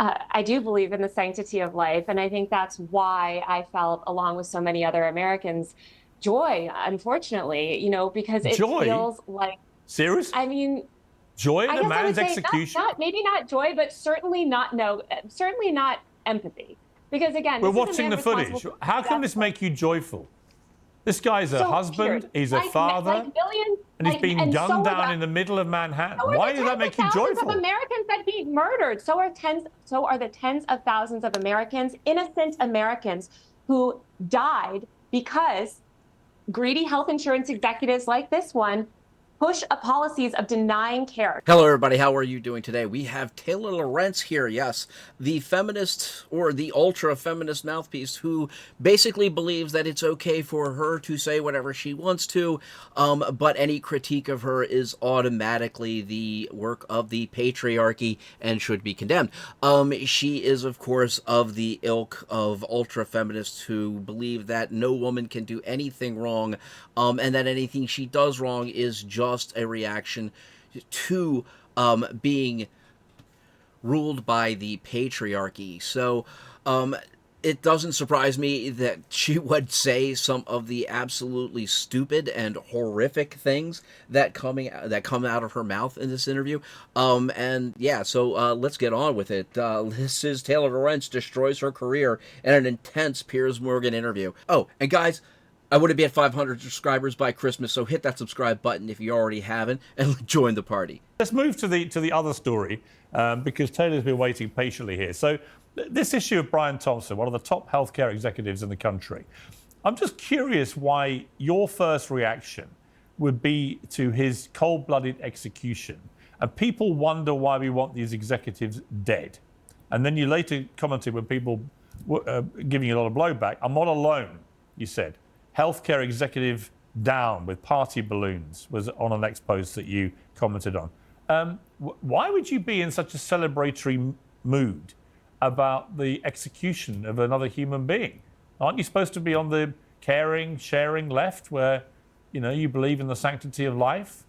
I do believe in the sanctity of life. And I think that's why I felt, along with so many other Americans, joy, unfortunately, because it Joy? feels like, Serious? I mean, Joy at I a guess I would man's say execution? maybe not joy, but certainly not, no, certainly not empathy. Because again, We're this is a watching man the responsible footage. for How can death. this make you joyful? This guy's a So Piers, husband, he's a like father, billions, and he's being and gunned down in the middle of Manhattan. so are Why the does that tens of make you thousands of joyful? Americans that he murdered. So are the tens of thousands of Americans, innocent Americans, who died because greedy health insurance executives like this one push a policies of denying care. Hello, everybody. How are you doing today? We have Taylor Lorenz here. Yes, the feminist or the ultra feminist mouthpiece who basically believes that it's okay for her to say whatever she wants to, but any critique of her is automatically the work of the patriarchy and should be condemned. She is, of course, of the ilk of ultra feminists who believe that no woman can do anything wrong, and that anything she does wrong is just a reaction to being ruled by the patriarchy. So it doesn't surprise me that she would say some of the absolutely stupid and horrific things that come out of her mouth in this interview. And yeah, so let's get on with it. This is Taylor Lorenz destroys her career in an intense Piers Morgan interview. Oh, and guys, I want to be at 500 subscribers by Christmas, so hit that subscribe button if you already haven't, and join the party. Let's move to the other story because Taylor's been waiting patiently here. So this issue of Brian Thompson, one of the top healthcare executives in the country, I'm just curious why your first reaction would be to his cold-blooded execution, and people wonder why we want these executives dead. And then you later commented when people were giving you a lot of blowback, I'm not alone, you said. Healthcare executive down with party balloons was on a next post that you commented on. Why would you be in such a celebratory mood about the execution of another human being? Aren't you supposed to be on the caring, sharing left where, you believe in the sanctity of life?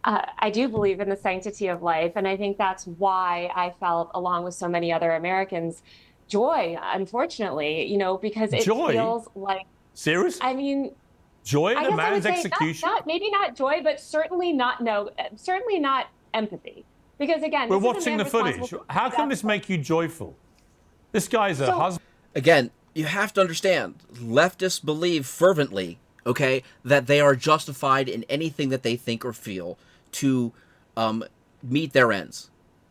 I do believe in the sanctity of life. And I think that's why I felt, along with so many other Americans, joy, unfortunately, because it Joy? feels like, Serious? I mean, Joy I at a guess I would man's say execution? maybe not joy, but certainly not, no, certainly not empathy. Because again, We're this is a watching man the responsible footage. for How can this make you joyful? This guy's a So- husband. Again, you have to understand, leftists believe fervently, okay, that they are justified in anything that they think or feel to meet their ends.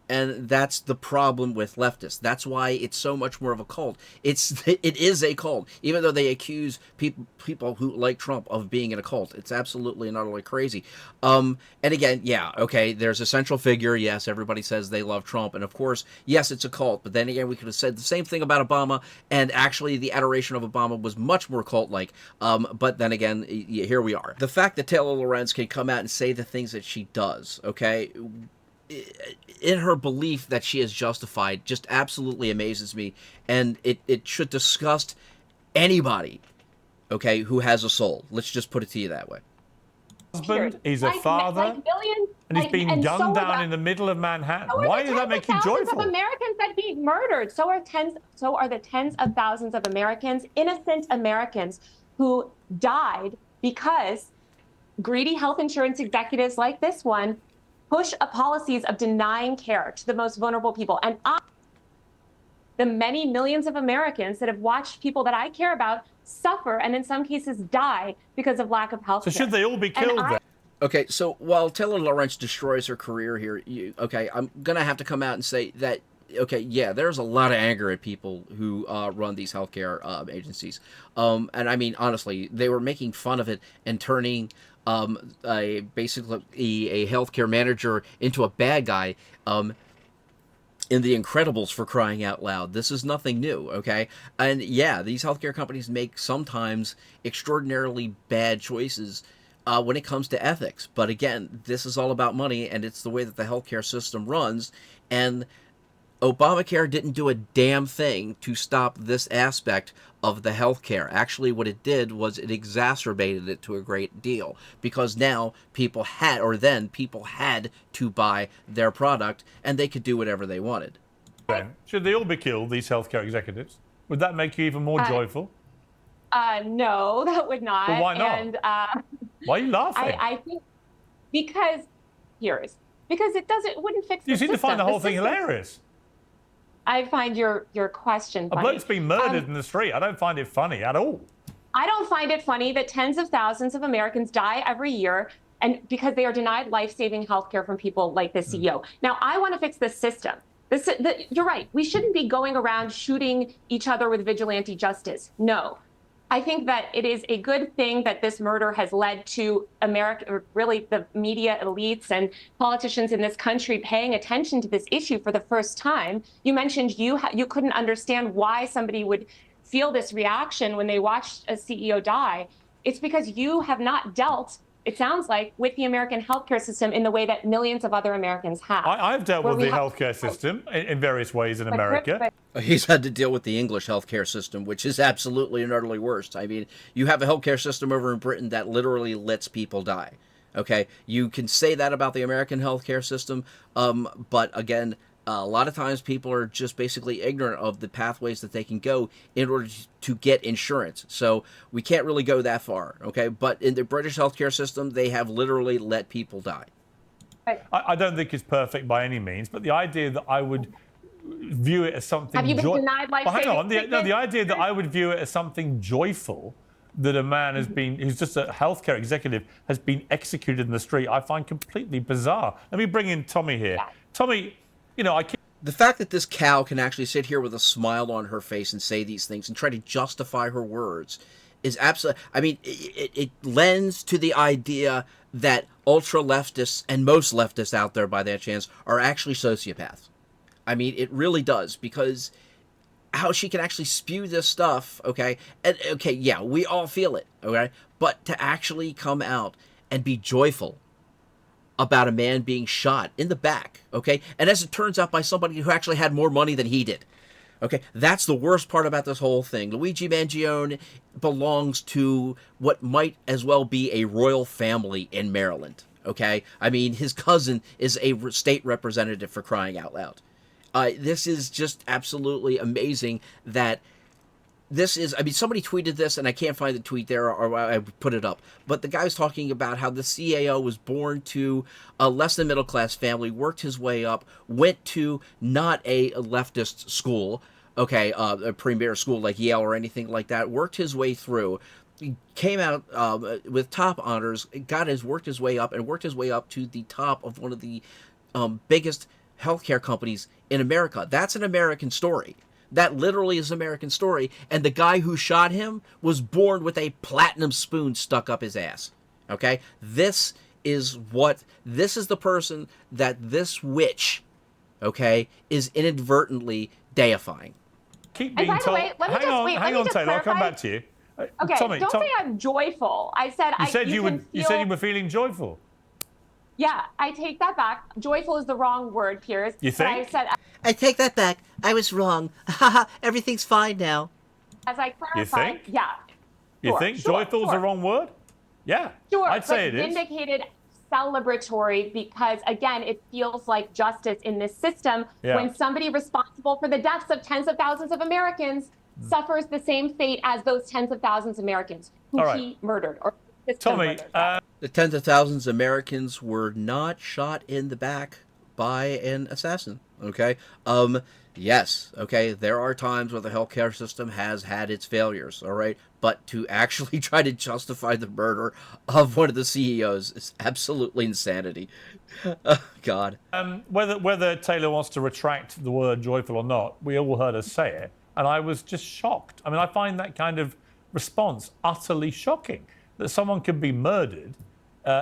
And that's the problem with leftists. That's why it's so much more of a cult. It is a cult, even though they accuse people who like Trump of being in a cult. It's absolutely and utterly crazy. And again, yeah, okay, there's a central figure. Yes, everybody says they love Trump, and of course, yes, it's a cult. But then again, we could have said the same thing about Obama, and actually, the adoration of Obama was much more cult-like. But then again, here we are. The fact that Taylor Lorenz can come out and say the things that she does, okay, in her belief that she is justified, just absolutely amazes me, and it should disgust anybody, okay, who has a soul. Let's just put it to you that way. Husband, he's a father, billions, and he's being gunned down in the middle of Manhattan. Why does that make you joyful? Of Americans that he murdered. So are the tens of thousands of Americans, innocent Americans, who died because greedy health insurance executives like this one push a policies of denying care to the most vulnerable people. And the many millions of Americans that have watched people that I care about suffer and in some cases die because of lack of health care. So should they all be killed then? Okay, so while Taylor Lorenz destroys her career here, I'm going to have to come out and say that, okay, yeah, there's a lot of anger at people who run these healthcare agencies. And I mean, honestly, they were making fun of it and turning basically a healthcare manager into a bad guy in The Incredibles, for crying out loud. This is nothing new, okay? And yeah, these healthcare companies make sometimes extraordinarily bad choices when it comes to ethics. But again, this is all about money, and it's the way that the healthcare system runs. And Obamacare didn't do a damn thing to stop this aspect of the healthcare. Actually, what it did was it exacerbated it to a great deal, because now people had to buy their product, and they could do whatever they wanted. Then should they all be killed, these healthcare executives? Would that make you even more joyful? No, that would not. But why not? And why are you laughing? I think because it wouldn't fix the You seem system. to find the whole thing hilarious. I find your question funny. A bloke's been murdered in the street. I don't find it funny at all. I don't find it funny that tens of thousands of Americans die every year and because they are denied life-saving health care from people like the CEO. Now, I want to fix the system. You're right. We shouldn't be going around shooting each other with vigilante justice. No. I think that it is a good thing that this murder has led to America, or really the media elites and politicians in this country paying attention to this issue for the first time. You mentioned you couldn't understand why somebody would feel this reaction when they watched a CEO die. It's because you have not dealt, it sounds like, with the American healthcare system in the way that millions of other Americans have. I've dealt with the healthcare system in various ways in America. He's had to deal with the English healthcare system, which is absolutely and utterly worst. I mean, you have a healthcare system over in Britain that literally lets people die. Okay, you can say that about the American healthcare system, but again, a lot of times people are just basically ignorant of the pathways that they can go in order to get insurance. So we can't really go that far, okay? But in the British healthcare system, they have literally let people die. I don't think it's perfect by any means, but the idea that I would view it as something... Have you been denied life-saving treatment? The idea that I would view it as something joyful that a man has been, who's just a healthcare executive, has been executed in the street, I find completely bizarre. Let me bring in Tommy here. Yeah. Tommy, you know, the fact that this cow can actually sit here with a smile on her face and say these things and try to justify her words is absolutely... I mean, it lends to the idea that ultra-leftists and most leftists out there, by that chance, are actually sociopaths. I mean, it really does, because how she can actually spew this stuff, okay? And, okay, yeah, we all feel it, okay? But to actually come out and be joyful about a man being shot in the back, okay? And as it turns out, by somebody who actually had more money than he did, okay? That's the worst part about this whole thing. Luigi Mangione belongs to what might as well be a royal family in Maryland, okay? I mean, his cousin is a state representative, for crying out loud. This is just absolutely amazing that this is, I mean, somebody tweeted this, and I can't find the tweet there, or I put it up. But the guy was talking about how the CAO was born to a less than middle class family, worked his way up, went to not a leftist school, okay, a premier school like Yale or anything like that, worked his way through, came out with top honors, worked his way up to the top of one of the biggest healthcare companies in America. That's an American story. That literally is an American story. And the guy who shot him was born with a platinum spoon stuck up his ass. Okay? This is the person that this witch, okay, is inadvertently deifying. Keep being told. Way, hang on, Taylor. I'll come back to you. Okay, Tommy, don't say I'm joyful. I said you said you were feeling joyful. Yeah, I take that back. Joyful is the wrong word, Piers. You think? I take that back. I was wrong. Everything's fine now. As I clarified, you think? Yeah. You think joyful is the wrong word? Yeah. Sure. I'd say it is. Vindicated, celebratory, because again, it feels like justice in this system when somebody responsible for the deaths of tens of thousands of Americans suffers the same fate as those tens of thousands of Americans who he murdered or Tommy, the tens of thousands of Americans were not shot in the back by an assassin, okay? Yes, okay, there are times where the healthcare system has had its failures, all right? But to actually try to justify the murder of one of the CEOs is absolutely insanity. Oh, God. Whether Taylor wants to retract the word joyful or not, we all heard her say it, and I was just shocked. I mean, I find that kind of response utterly shocking, that someone could be murdered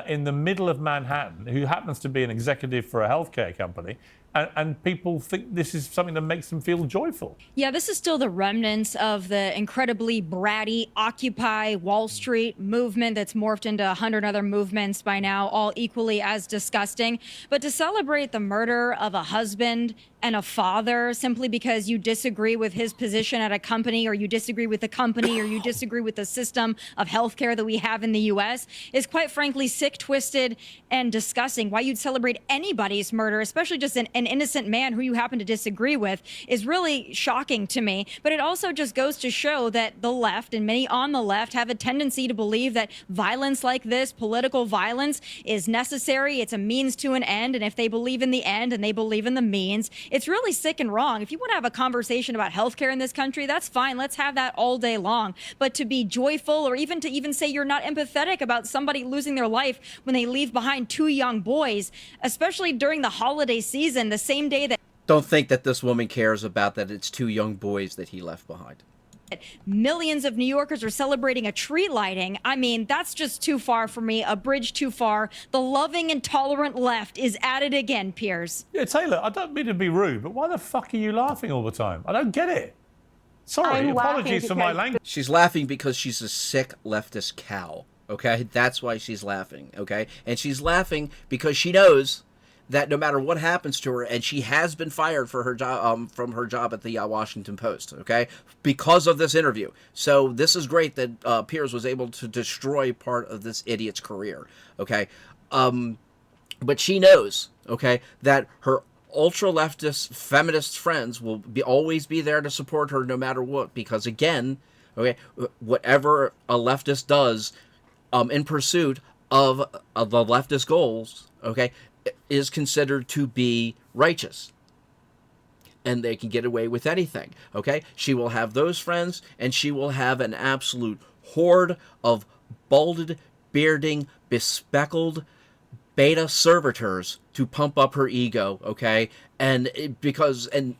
in the middle of Manhattan, who happens to be an executive for a healthcare company, and people think this is something that makes them feel joyful. Yeah, this is still the remnants of the incredibly bratty Occupy Wall Street movement that's morphed into 100 other movements by now, all equally as disgusting. But to celebrate the murder of a husband and a father simply because you disagree with his position at a company, or you disagree with the company, or you disagree with the system of healthcare that we have in the U.S. is quite frankly sick, twisted, and disgusting. Why you'd celebrate anybody's murder, especially just an innocent man who you happen to disagree with, is really shocking to me. But it also just goes to show that the left and many on the left have a tendency to believe that violence like this, political violence, is necessary. It's a means to an end. And if they believe in the end and they believe in the means, it's really sick and wrong. If you want to have a conversation about healthcare in this country, that's fine. Let's have that all day long. But to be joyful, or even to even say you're not empathetic about somebody losing their life when they leave behind two young boys, especially during the holiday season, the same day that Don't think that this woman cares about that it's two young boys that he left behind. millions of New Yorkers are celebrating a tree lighting. I mean, that's just too far for me, a bridge too far. The loving and tolerant left is at it again, Piers. Yeah, Taylor, I don't mean to be rude, but why the fuck are you laughing all the time? I don't get it. Sorry, I'm apologies for my laughing language. She's laughing because she's a sick leftist cow, okay? That's why she's laughing, okay? And she's laughing because she knows that no matter what happens to her, and she has been fired for her job from her job at the Washington Post, okay, because of this interview. So this is great that Piers was able to destroy part of this idiot's career, okay. But she knows, okay, that her ultra leftist feminist friends will always be there to support her no matter what, because again, okay, whatever a leftist does in pursuit of the leftist goals, okay, is considered to be righteous, and they can get away with anything, okay? She will have those friends, and she will have an absolute horde of balded, bearding, bespeckled beta servitors to pump up her ego, okay? And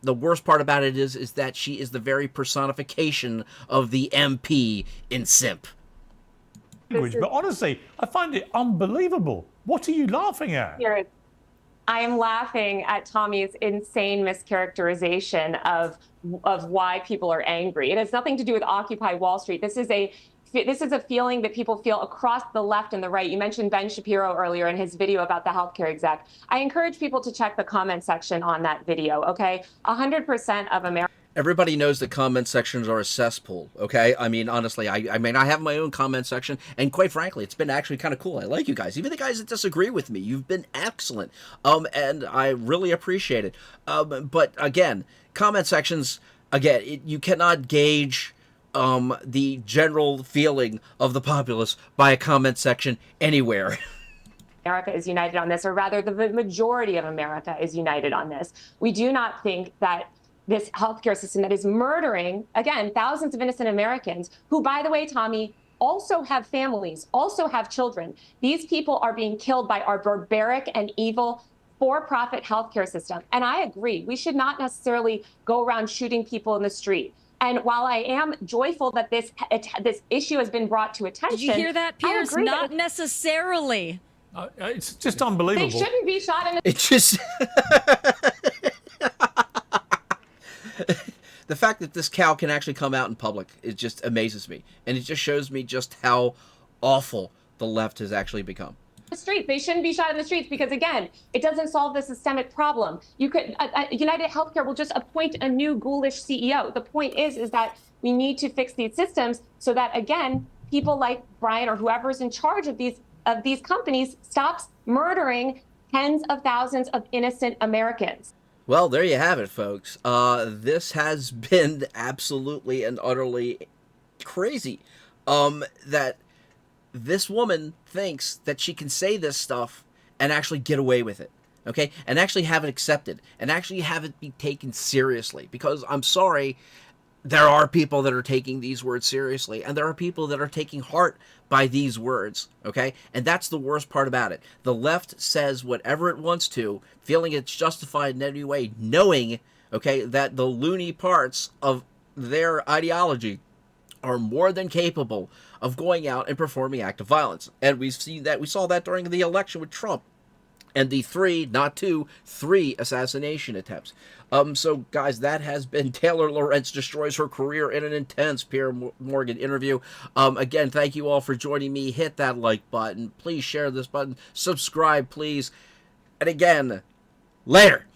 the worst part about it is that she is the very personification of the MP in simp. But honestly, I find it unbelievable. What are you laughing at? I am laughing at Tommy's insane mischaracterization of why people are angry. It has nothing to do with Occupy Wall Street. This is a feeling that people feel across the left and the right. You mentioned Ben Shapiro earlier in his video about the healthcare exec. I encourage people to check the comment section on that video, okay? 100% of Americans. Everybody knows that comment sections are a cesspool, okay? I mean, honestly, I mean, I have my own comment section, and quite frankly, it's been actually kind of cool. I like you guys. Even the guys that disagree with me, you've been excellent, and I really appreciate it. But again, comment sections, again, you cannot gauge the general feeling of the populace by a comment section anywhere. America is united on this, or rather the majority of America is united on this. We do not think that this healthcare system that is murdering, again, thousands of innocent Americans who, by the way, Tommy, also have families, also have children. These people are being killed by our barbaric and evil for-profit healthcare system. And I agree, we should not necessarily go around shooting people in the street. And while I am joyful that this issue has been brought to attention, Did you hear that, Piers? Not necessarily. It's just unbelievable. They shouldn't be shot in the It just... The fact that this cow can actually come out in public, it just amazes me. And it just shows me just how awful the left has actually become. streets. They shouldn't be shot in the streets because, again, it doesn't solve the systemic problem. You could United Healthcare will just appoint a new ghoulish CEO. The point is that we need to fix these systems so that, again, people like Brian or whoever's in charge of these companies stops murdering tens of thousands of innocent Americans. Well, there you have it, folks. This has been absolutely and utterly crazy. That this woman thinks that she can say this stuff and actually get away with it, okay? And actually have it accepted and actually have it be taken seriously. Because I'm sorry, there are people that are taking these words seriously, and there are people that are taking heart by these words, okay? And that's the worst part about it. The left says whatever it wants to, feeling it's justified in any way, knowing, okay, that the loony parts of their ideology are more than capable of going out and performing acts of violence. And we saw that during the election with Trump and the three assassination attempts. So guys, that has been Taylor Lorenz Destroys Her Career in an Intense Piers Morgan interview. Again, thank you all for joining me. Hit that like button. Please share this button. Subscribe, please. And again, later.